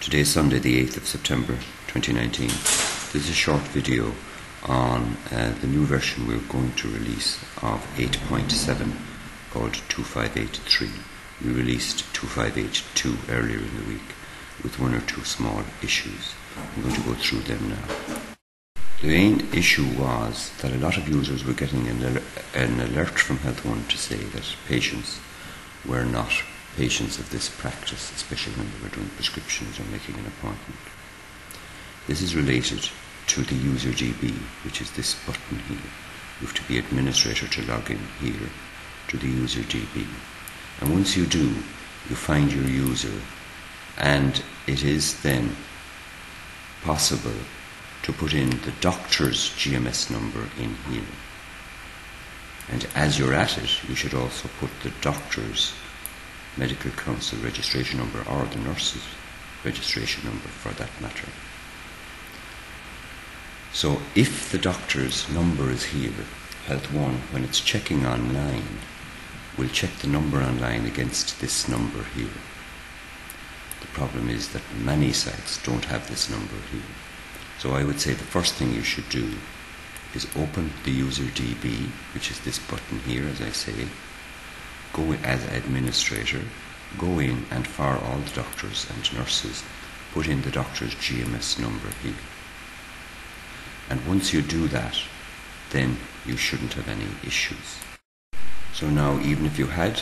Today is Sunday, the 8th of September 2019. This is a short video on the new version we're going to release of 8.7 called 2583. We released 2582 earlier in the week with one or two small issues. I'm going to go through them now. The main issue was that a lot of users were getting an alert from Health One to say that patients were not patients of this practice, especially when they were doing prescriptions or making an appointment. This is related to the user GB, which is this button here. You have to be administrator to log in here to the user GB. And once you do, you find your user, and it is then possible to put in the doctor's GMS number in here. And as you're at it, you should also put the doctor's medical council registration number, or the nurse's registration number for that matter. So if the doctor's number is here, Health One, when it's checking online, will check the number online against this number here. The problem is that many sites don't have this number here. So I would say the first thing you should do is open the user DB, which is this button here, as I say. Go in as administrator, go in, and for all the doctors and nurses, put in the doctor's GMS number here. And once you do that, then you shouldn't have any issues. So now, even if you had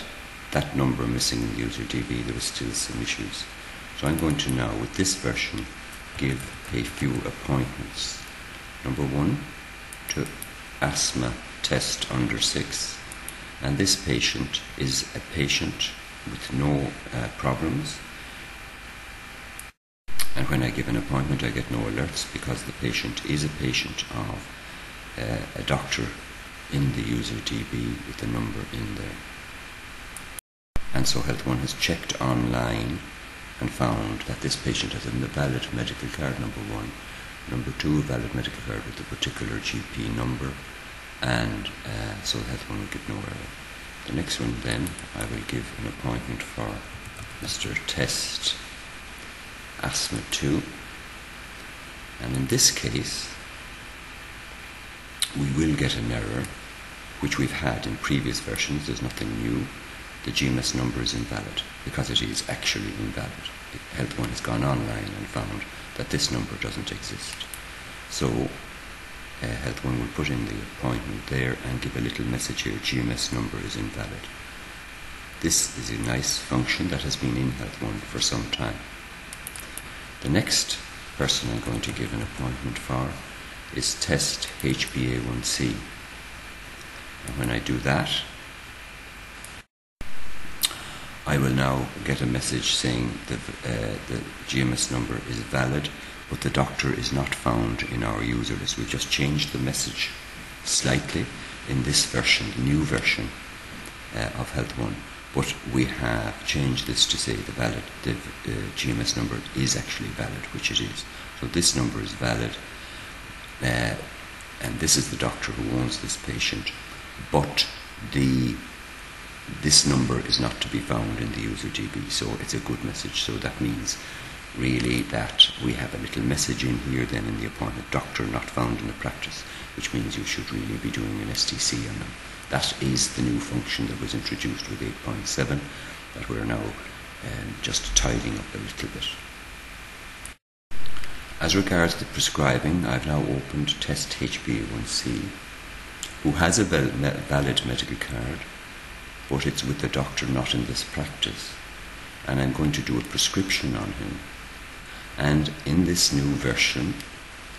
that number missing in the user DB, there was still some issues. So I'm going to now, with this version, give a few appointments. Number 1, to asthma test under 6. And this patient is a patient with no problems. And when I give an appointment, I get no alerts because the patient is a patient of a doctor in the user DB with the number in there. And so Health One has checked online and found that this patient has a valid medical card, number 1. Number 2, a valid medical card with a particular GP number. And so Health One will get no error. The next one then, I will give an appointment for Mr. Test Asthma 2. And in this case, we will get an error, which we've had in previous versions. There's nothing new. The GMS number is invalid because it is actually invalid. Health One has gone online and found that this number doesn't exist. So Health One will put in the appointment there and give a little message here, GMS number is invalid. This is a nice function that has been in Health One for some time. The next person I'm going to give an appointment for is Test HbA1c. And when I do that, I will now get a message saying the GMS number is valid, but the doctor is not found in our user list. We've just changed the message slightly in this version, the new version of Health One, but we have changed this to say the GMS number is actually valid, which it is. So this number is valid, and this is the doctor who owns this patient, but this number is not to be found in the user DB, so it's a good message. So that means really that we have a little message in here then in the appointment, doctor not found in the practice, which means you should really be doing an STC on them. That is the new function that was introduced with 8.7 that we're now just tidying up a little bit. As regards the prescribing, I've now opened Test HbA1c, who has a valid medical card, but it's with the doctor not in this practice. And I'm going to do a prescription on him. And in this new version,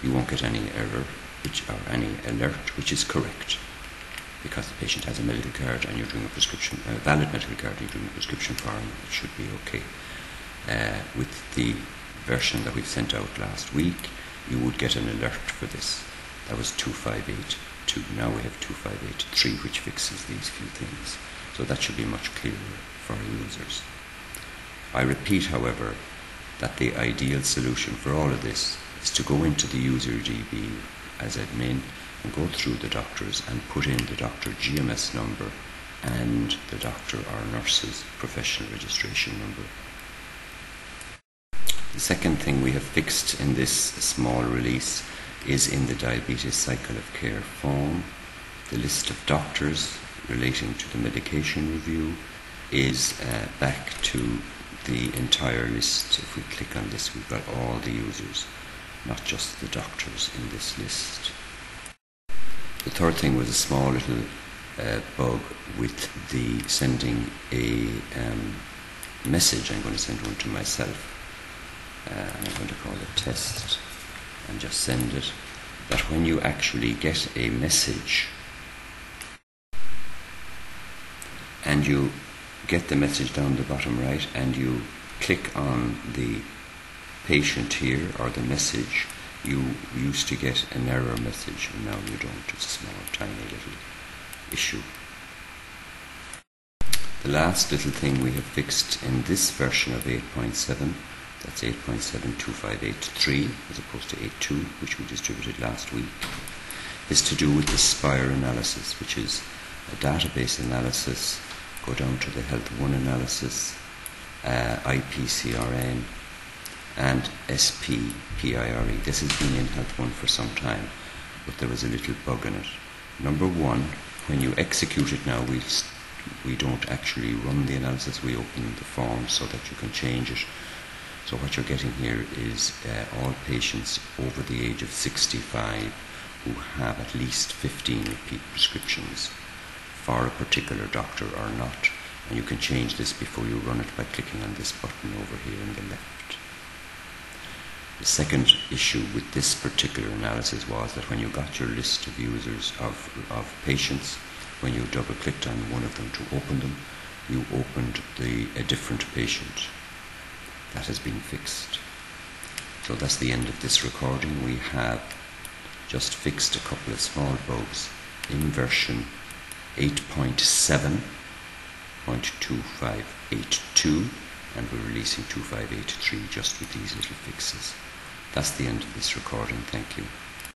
you won't get any error or any alert, which is correct, because the patient has a medical card and you're doing a prescription, a valid medical card, you're doing a prescription for him. It should be okay. With the version that we sent out last week, you would get an alert for this. That was 2582. Now we have 2583, which fixes these few things. So that should be much clearer for our users. I repeat, however, that the ideal solution for all of this is to go into the user DB as admin and go through the doctors and put in the doctor GMS number and the doctor or nurse's professional registration number. The second thing we have fixed in this small release is in the diabetes cycle of care form. The list of doctors relating to the medication review is back to the entire list. If we click on this, we've got all the users, not just the doctors in this list. The third thing was a small little bug with the sending a message. I'm going to send one to myself. I'm going to call it test and just send it. That when you actually get a message and you get the message down the bottom right and you click on the patient here or the message, you used to get an error message and now you don't. It's a small tiny little issue. The last little thing we have fixed in this version of 8.7, that's 8.72583 as opposed to 8.2, which we distributed last week, is to do with the SPIRE analysis, which is a database analysis, go down to the Health 1 analysis, IPCRN, and SPPIRE. This has been in Health 1 for some time, but there was a little bug in it. Number one, when you execute it now, we don't actually run the analysis, we open the form so that you can change it. So what you're getting here is all patients over the age of 65 who have at least 15 repeat prescriptions for a particular doctor or not. And you can change this before you run it by clicking on this button over here on the left. The second issue with this particular analysis was that when you got your list of users, of patients, when you double clicked on one of them to open them, you opened a different patient. That has been fixed. So that's the end of this recording. We have just fixed a couple of small bugs in version 8.7.2582, and we're releasing 2583 just with these little fixes. That's the end of this recording. Thank you.